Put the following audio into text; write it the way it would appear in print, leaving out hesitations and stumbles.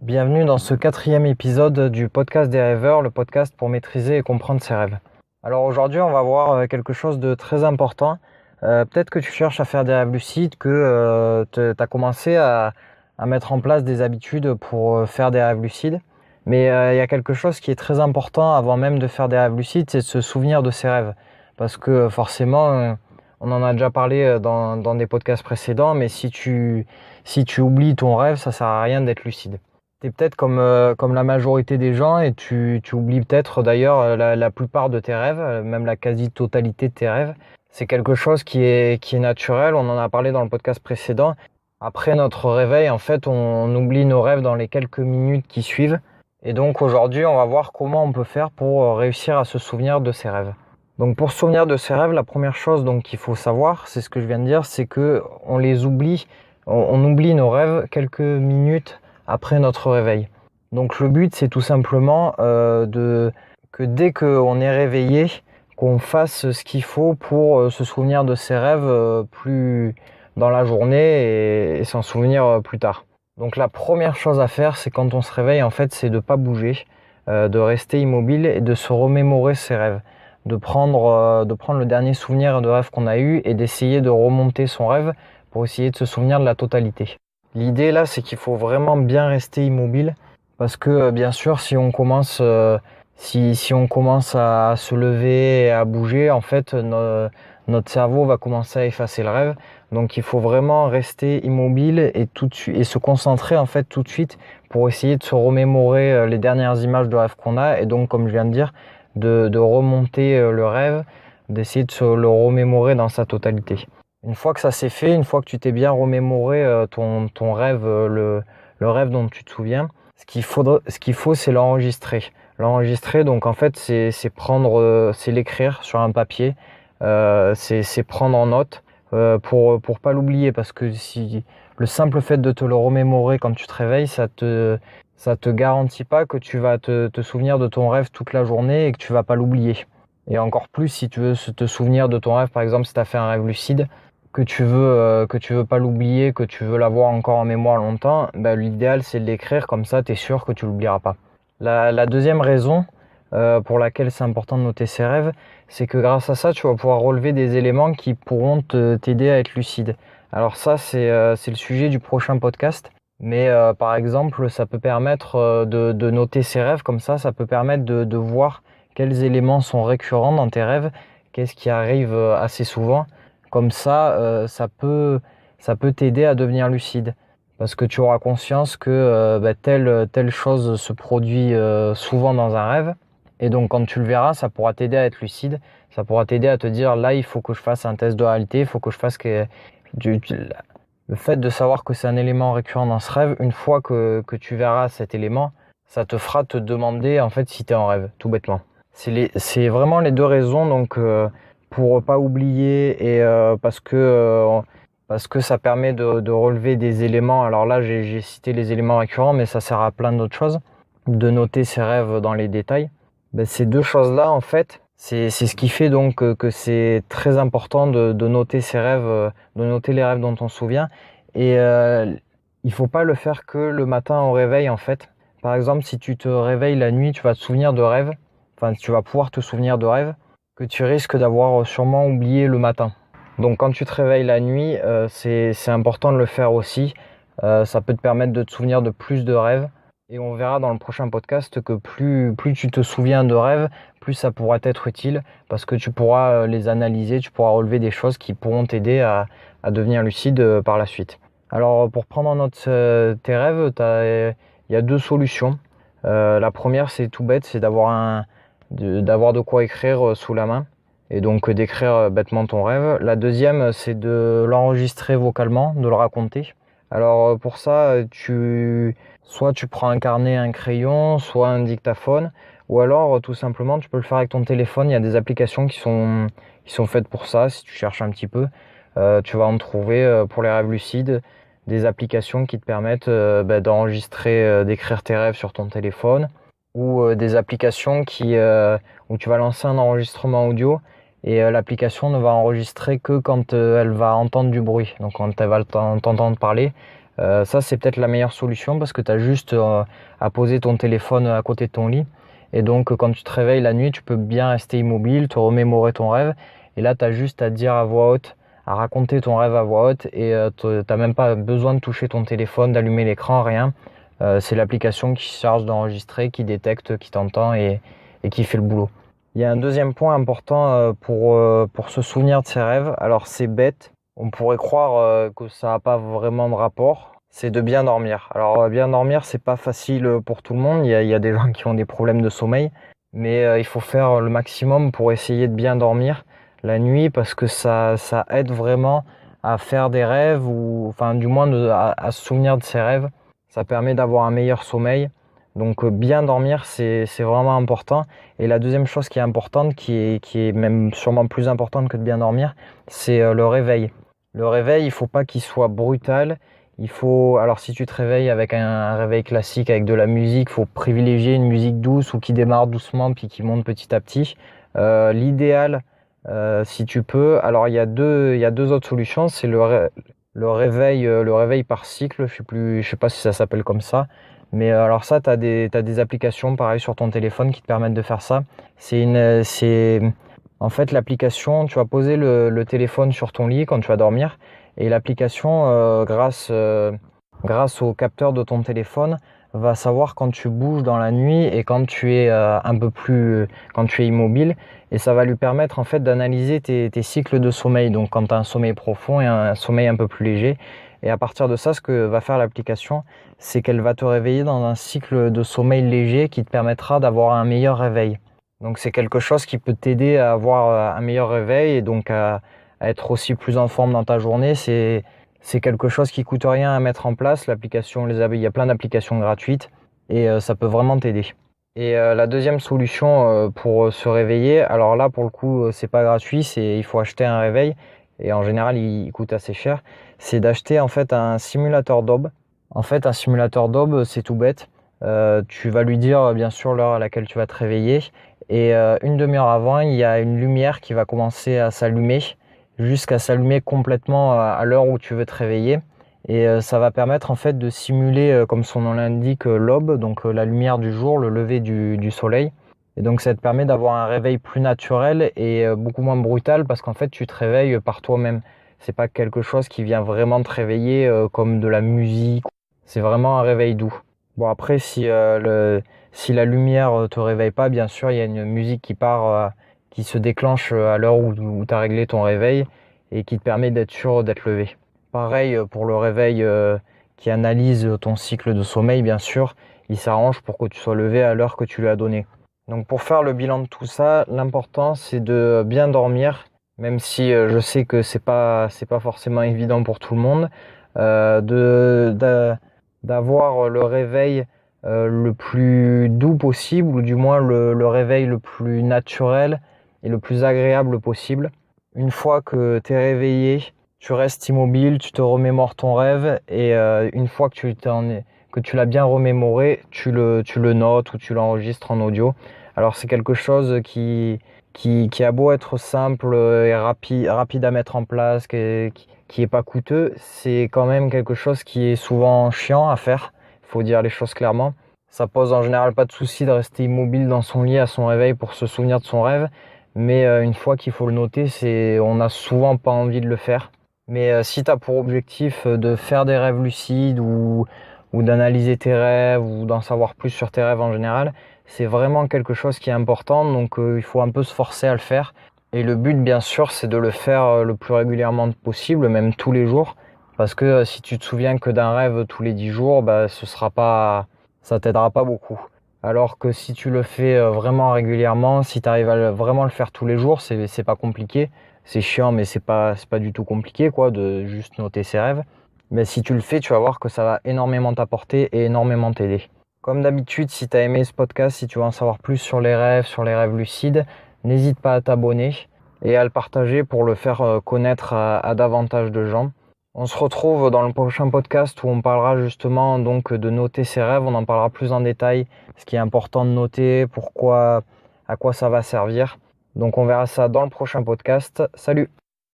Bienvenue dans ce 4e épisode du podcast des rêveurs, le podcast pour maîtriser et comprendre ses rêves. Alors aujourd'hui, on va voir quelque chose de très important. Peut-être que tu cherches à faire des rêves lucides, que tu as commencé à mettre en place des habitudes pour faire des rêves lucides. Mais il y a quelque chose qui est très important avant même de faire des rêves lucides, c'est de se souvenir de ses rêves. Parce que forcément, on en a déjà parlé dans des podcasts précédents, mais si tu oublies ton rêve, ça sert à rien d'être lucide. T'es peut-être comme la majorité des gens et tu oublies peut-être d'ailleurs la plupart de tes rêves, même la quasi-totalité de tes rêves. C'est quelque chose qui est naturel, on en a parlé dans le podcast précédent. Après notre réveil, en fait, on oublie nos rêves dans les quelques minutes qui suivent. Et donc aujourd'hui, on va voir comment on peut faire pour réussir à se souvenir de ses rêves. Donc pour se souvenir de ses rêves, la première chose donc qu'il faut savoir, c'est ce que je viens de dire, c'est que on les oublie, on oublie nos rêves quelques minutes après notre réveil. Donc le but, c'est tout simplement que dès qu'on est réveillé, qu'on fasse ce qu'il faut pour se souvenir de ses rêves plus dans la journée et s'en souvenir plus tard. Donc la première chose à faire, c'est quand on se réveille, en fait, c'est de pas bouger, de rester immobile et de se remémorer ses rêves. De prendre le dernier souvenir de rêve qu'on a eu et d'essayer de remonter son rêve pour essayer de se souvenir de la totalité. L'idée là, c'est qu'il faut vraiment bien rester immobile parce que bien sûr, si on commence à se lever et à bouger, en fait, notre cerveau va commencer à effacer le rêve. Donc, il faut vraiment rester immobile et se concentrer en fait tout de suite pour essayer de se remémorer les dernières images de rêve qu'on a et donc, comme je viens de dire, de remonter le rêve, d'essayer de se le remémorer dans sa totalité. Une fois que ça s'est fait, une fois que tu t'es bien remémoré ton rêve, le rêve dont tu te souviens, ce qu'il faut, c'est l'enregistrer. L'enregistrer, donc en fait, c'est l'écrire sur un papier, c'est prendre en note pour pas l'oublier, parce que si le simple fait de te le remémorer quand tu te réveilles, ça te garantit pas que tu vas te souvenir de ton rêve toute la journée et que tu vas pas l'oublier. Et encore plus si tu veux te souvenir de ton rêve, par exemple si tu as fait un rêve lucide, que tu veux pas l'oublier, que tu veux l'avoir encore en mémoire longtemps, l'idéal c'est de l'écrire, comme ça tu es sûr que tu l'oublieras pas. La deuxième raison pour laquelle c'est important de noter ses rêves, c'est que grâce à ça tu vas pouvoir relever des éléments qui pourront t'aider à être lucide. Alors ça c'est le sujet du prochain podcast, mais par exemple ça peut permettre de noter ses rêves, comme ça peut permettre de voir quels éléments sont récurrents dans tes rêves, qu'est-ce qui arrive assez souvent. Comme ça, ça peut t'aider à devenir lucide. Parce que tu auras conscience que telle chose se produit souvent dans un rêve. Et donc quand tu le verras, ça pourra t'aider à être lucide. Ça pourra t'aider à te dire, là, il faut que je fasse un test de réalité. Il faut que je fasse le fait de savoir que c'est un élément récurrent dans ce rêve, une fois que tu verras cet élément, ça te fera te demander en fait si tu es en rêve, tout bêtement. C'est vraiment les deux raisons, donc pour pas oublier et parce que ça permet de relever des éléments. Alors là, j'ai cité les éléments récurrents, mais ça sert à plein d'autres choses, de noter ses rêves dans les détails. Ces deux choses-là, en fait, c'est ce qui fait donc que c'est très important de noter ses rêves, de noter les rêves dont on se souvient. Et il faut pas le faire que le matin au réveil, en fait. Par exemple, si tu te réveilles la nuit, tu vas te souvenir de rêves. Enfin, tu vas pouvoir te souvenir de rêves que tu risques d'avoir sûrement oublié le matin. Donc quand tu te réveilles la nuit, c'est important de le faire aussi. Ça peut te permettre de te souvenir de plus de rêves. Et on verra dans le prochain podcast que plus tu te souviens de rêves, plus ça pourra t'être utile parce que tu pourras les analyser, tu pourras relever des choses qui pourront t'aider à devenir lucide par la suite. Alors pour prendre en note tes rêves, il y a deux solutions. La première, c'est tout bête, c'est d'avoir de quoi écrire sous la main et donc d'écrire bêtement ton rêve. La deuxième, c'est de l'enregistrer vocalement, de le raconter. Alors pour ça, soit tu prends un carnet, un crayon, soit un dictaphone, ou alors tout simplement tu peux le faire avec ton téléphone. Il y a des applications qui sont faites pour ça. Si tu cherches un petit peu, tu vas en trouver pour les rêves lucides, des applications qui te permettent d'enregistrer, d'écrire tes rêves sur ton téléphone, ou des applications où tu vas lancer un enregistrement audio et l'application ne va enregistrer que quand elle va entendre du bruit. Donc quand elle va t'entendre parler, Ça, c'est peut-être la meilleure solution parce que tu as juste à poser ton téléphone à côté de ton lit. Et donc, quand tu te réveilles la nuit, tu peux bien rester immobile, te remémorer ton rêve. Et là, tu as juste à dire à voix haute, à raconter ton rêve à voix haute. Et tu n'as même pas besoin de toucher ton téléphone, d'allumer l'écran, rien. C'est l'application qui se charge d'enregistrer, qui détecte, qui t'entend et qui fait le boulot. Il y a un deuxième point important pour se souvenir de ses rêves. Alors, c'est bête. On pourrait croire que ça n'a pas vraiment de rapport. C'est de bien dormir. Alors bien dormir, c'est pas facile pour tout le monde. Il y a des gens qui ont des problèmes de sommeil, mais il faut faire le maximum pour essayer de bien dormir la nuit parce que ça aide vraiment à faire des rêves ou enfin du moins à se souvenir de ses rêves. Ça permet d'avoir un meilleur sommeil. Donc bien dormir, c'est vraiment important. Et la deuxième chose qui est importante, qui est même sûrement plus importante que de bien dormir, c'est le réveil. Le réveil, il faut pas qu'il soit brutal. Alors si tu te réveilles avec un réveil classique avec de la musique, il faut privilégier une musique douce ou qui démarre doucement puis qui monte petit à petit. L'idéal, si tu peux, alors il y a deux autres solutions. C'est le réveil par cycle. Je sais pas si ça s'appelle comme ça. Mais alors ça, t'as des applications pareil sur ton téléphone qui te permettent de faire ça. En fait, l'application, tu vas poser le téléphone sur ton lit quand tu vas dormir et l'application, grâce au capteur de ton téléphone, va savoir quand tu bouges dans la nuit et quand tu es quand tu es immobile et ça va lui permettre en fait d'analyser tes cycles de sommeil. Donc quand tu as un sommeil profond et un sommeil un peu plus léger. Et à partir de ça, ce que va faire l'application, c'est qu'elle va te réveiller dans un cycle de sommeil léger qui te permettra d'avoir un meilleur réveil. Donc c'est quelque chose qui peut t'aider à avoir un meilleur réveil et donc à être aussi plus en forme dans ta journée. C'est quelque chose qui coûte rien à mettre en place. Il y a plein d'applications gratuites et ça peut vraiment t'aider. Et la deuxième solution pour se réveiller, alors là pour le coup c'est pas gratuit, il faut acheter un réveil et en général il coûte assez cher. C'est d'acheter en fait un simulateur d'aube. En fait un simulateur d'aube c'est tout bête. Tu vas lui dire bien sûr l'heure à laquelle tu vas te réveiller et une demi-heure avant il y a une lumière qui va commencer à s'allumer jusqu'à s'allumer complètement à l'heure où tu veux te réveiller. Et ça va permettre en fait de simuler, comme son nom l'indique, l'aube, donc la lumière du jour, le lever du soleil. Et donc ça te permet d'avoir un réveil plus naturel et beaucoup moins brutal parce qu'en fait tu te réveilles par toi-même. C'est pas quelque chose qui vient vraiment te réveiller comme de la musique. C'est vraiment un réveil doux. Bon après si la lumière te réveille pas, bien sûr il y a une musique qui se déclenche à l'heure où tu as réglé ton réveil et qui te permet d'être sûr d'être levé. Pareil pour le réveil qui analyse ton cycle de sommeil, bien sûr, il s'arrange pour que tu sois levé à l'heure que tu lui as donnée. Donc pour faire le bilan de tout ça, l'important c'est de bien dormir, même si je sais que c'est pas forcément évident pour tout le monde, d'avoir le réveil le plus doux possible, ou du moins le réveil le plus naturel et le plus agréable possible. Une fois que tu es réveillé, tu restes immobile, tu te remémores ton rêve et une fois que tu l'as bien remémoré, tu le notes ou tu l'enregistres en audio. Alors c'est quelque chose qui a beau être simple et rapide à mettre en place, qui est pas coûteux, c'est quand même quelque chose qui est souvent chiant à faire. Il faut dire les choses clairement. Ça pose en général pas de souci de rester immobile dans son lit à son réveil pour se souvenir de son rêve. Mais une fois qu'il faut le noter, on n'a souvent pas envie de le faire. Mais si tu as pour objectif de faire des rêves lucides ou d'analyser tes rêves ou d'en savoir plus sur tes rêves en général, c'est vraiment quelque chose qui est important. Donc il faut un peu se forcer à le faire. Et le but, bien sûr, c'est de le faire le plus régulièrement possible, même tous les jours. Parce que si tu te souviens que d'un rêve tous les 10 jours, bah, ça t'aidera pas beaucoup. Alors que si tu le fais vraiment régulièrement, si tu arrives à vraiment le faire tous les jours, c'est pas compliqué. C'est chiant, mais c'est pas du tout compliqué, quoi, de juste noter ses rêves. Mais si tu le fais, tu vas voir que ça va énormément t'apporter et énormément t'aider. Comme d'habitude, si tu as aimé ce podcast, si tu veux en savoir plus sur les rêves lucides, n'hésite pas à t'abonner et à le partager pour le faire connaître à davantage de gens. On se retrouve dans le prochain podcast où on parlera justement donc de noter ses rêves. On en parlera plus en détail, ce qui est important de noter, à quoi ça va servir. Donc on verra ça dans le prochain podcast. Salut!